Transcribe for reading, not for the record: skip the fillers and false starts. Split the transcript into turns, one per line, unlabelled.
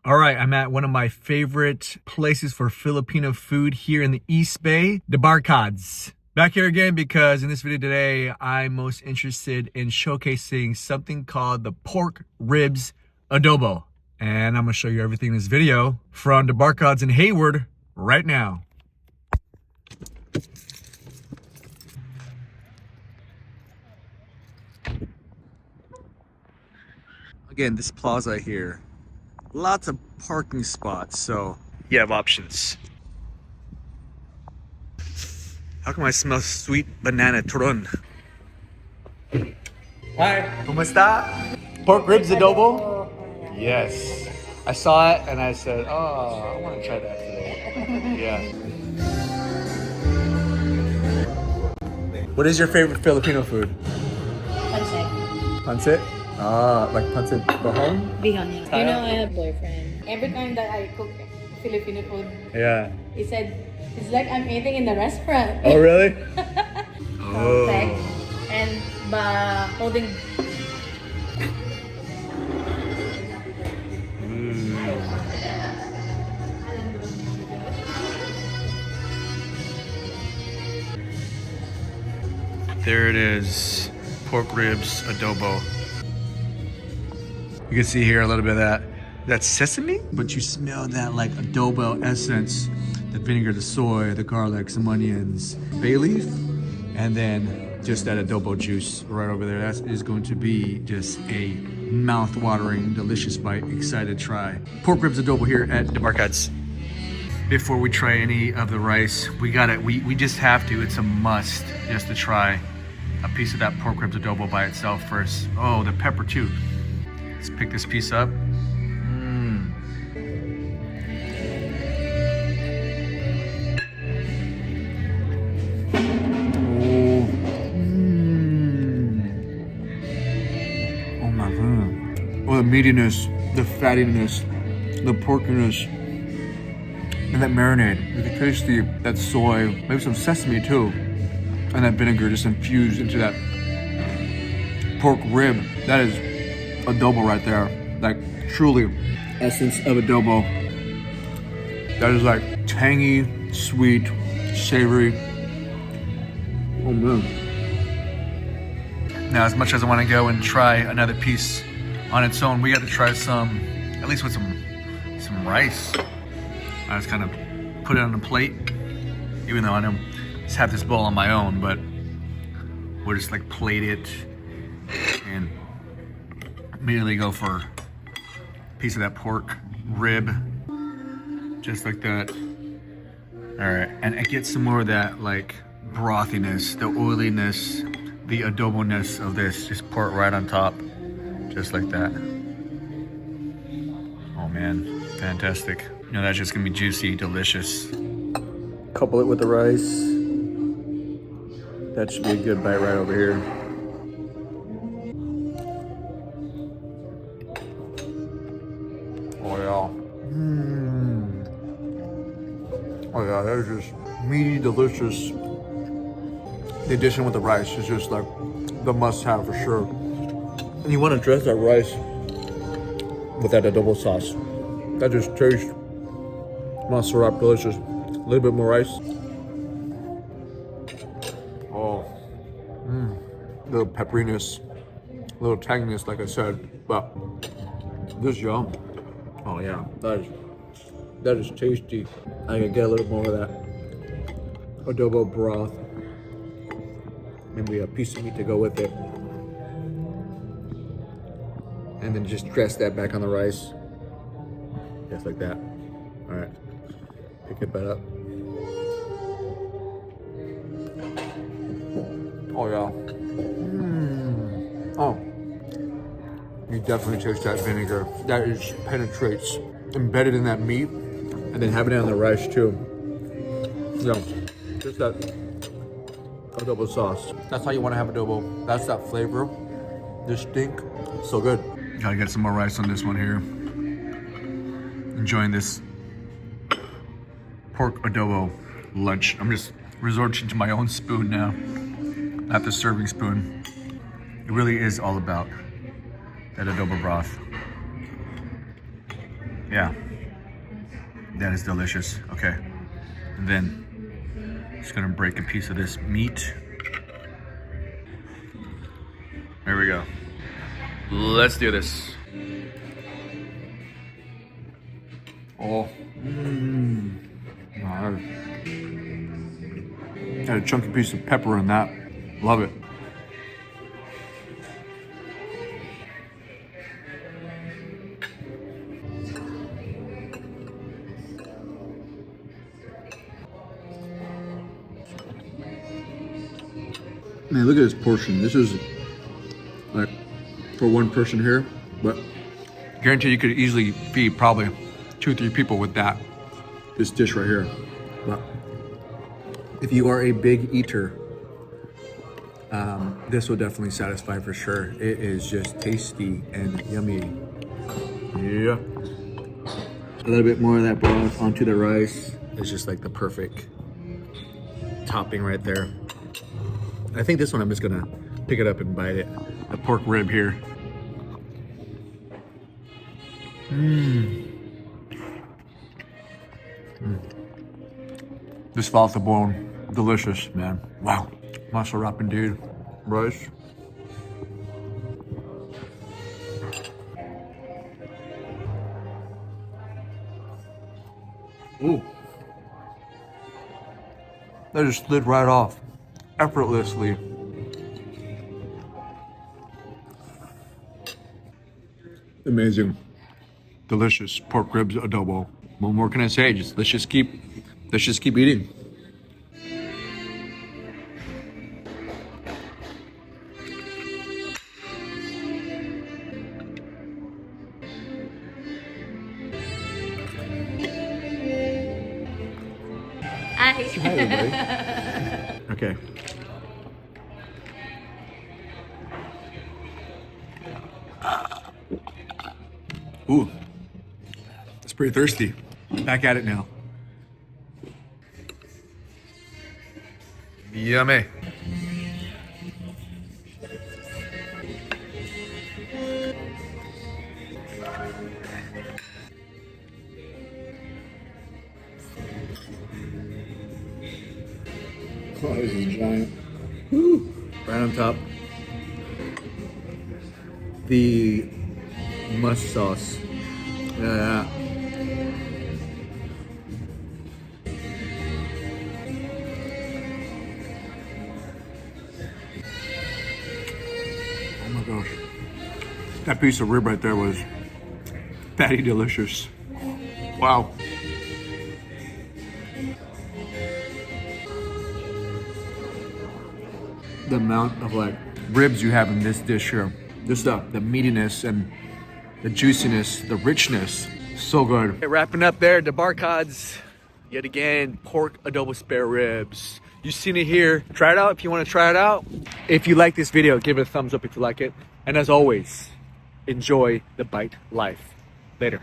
All right, I'm at one of my favorite places for Filipino food here in the East Bay, Dabarkadz. Back here again because in this video today, I'm most interested in showcasing something called the Pork Ribs Adobo. And I'm gonna show you everything in this video from Dabarkadz in Hayward right now. Again, this plaza here, lots of parking spots, so you have options. How come I smell sweet banana turon? Hi, kumusta? Pork ribs adobo? Yes. I saw it and I said, oh, I want to try that today. Yeah. What is your favorite Filipino food?
Pancit.
Pancit? Ah, like pancit bahon?
Bihon. You know, I have a boyfriend. Every time that I cook Filipino food,
Yeah.
he said, it's like I'm eating in the restaurant.
Oh, really? Oh.
Perfect. And holding.
There it is, pork ribs adobo. You can see here a little bit of that's sesame, but you smell that like adobo essence, the vinegar, the soy, the garlic, some onions, bay leaf, and then just that adobo juice right over there. That is going to be just a mouth-watering, delicious bite. Excited to try. Pork ribs adobo here at Dabarkadz. Before we try any of the rice, we just have to, it's a must just to try a piece of that pork ribs adobo by itself first. Oh, the pepper too. Let's pick this piece up. Oh my god. Oh, the meatiness, the fattiness, the porkiness, and that marinade. You can taste that soy, maybe some sesame too, and that vinegar just infused into that pork rib. That is adobo right there. Like truly essence of adobo. That is like tangy, sweet, savory. Oh man. Now, as much as I want to go and try another piece on its own, we got to try some, at least with some rice. I just kind of put it on a plate, even though I don't just have this bowl on my own, but we'll just like plate it and immediately go for a piece of that pork rib, just like that. All right, and I get some more of that like brothiness, the oiliness, the adobo-ness of this. Just pour it right on top, just like that. Oh man, fantastic. You know, that's just gonna be juicy, delicious. Couple it with the rice. That should be a good bite right over here. Oh yeah. Oh yeah, that is just meaty, delicious. The addition with the rice is just like the must-have for sure. And you want to dress that rice with that adobo sauce. That just tastes syrup, delicious. A little bit more rice. Oh, little pepperiness, little tanginess, like I said, but this yum. Oh yeah, that is tasty. I can get a little more of that adobo broth. Maybe a piece of meat to go with it. And then just dress that back on the rice. Just like that. All right, pick it back up. Oh yeah. Oh, you definitely taste that vinegar. That is penetrates, embedded in that meat, and then having it on the rice too. Yeah, just that adobo sauce. That's how you want to have adobo. That's that flavor, distinct, so good. Gotta get some more rice on this one here. Enjoying this pork adobo lunch. I'm just resorting to my own spoon now, not the serving spoon. It really is all about that adobo broth. Yeah. That is delicious. Okay. And then just gonna break a piece of this meat. There we go. Let's do this. Oh. Got a chunky piece of pepper in that. Love it. Man, look at this portion. This is like for one person here, but guarantee you could easily feed probably 2 or 3 people with that. This dish right here. But if you are a big eater, this will definitely satisfy for sure. It is just tasty and yummy. Yeah. A little bit more of that broth onto the rice. It's just like the perfect topping right there. I think this one I'm just gonna pick it up and bite it. The pork rib here. This fall off the bone. Delicious, man. Wow. Muscle wrap indeed. Rice. Ooh. That just slid right off. Effortlessly. Amazing. Delicious pork ribs adobo. What more can I say? Let's just keep eating. Hi, everybody. Okay. Ooh, it's pretty thirsty. Back at it now. Yummy. Oh, this is giant. Woo. Right on top. The mush sauce. Yeah. Oh my gosh. That piece of rib right there was fatty delicious. Wow. The amount of like ribs you have in this dish here. Just the meatiness and the juiciness, the richness, so good. Okay, wrapping up there, Dabarkadz, yet again, pork adobo spare ribs. You've seen it here. Try it out if you want to try it out. If you like this video, give it a thumbs up if you like it. And as always, enjoy the bite life. Later.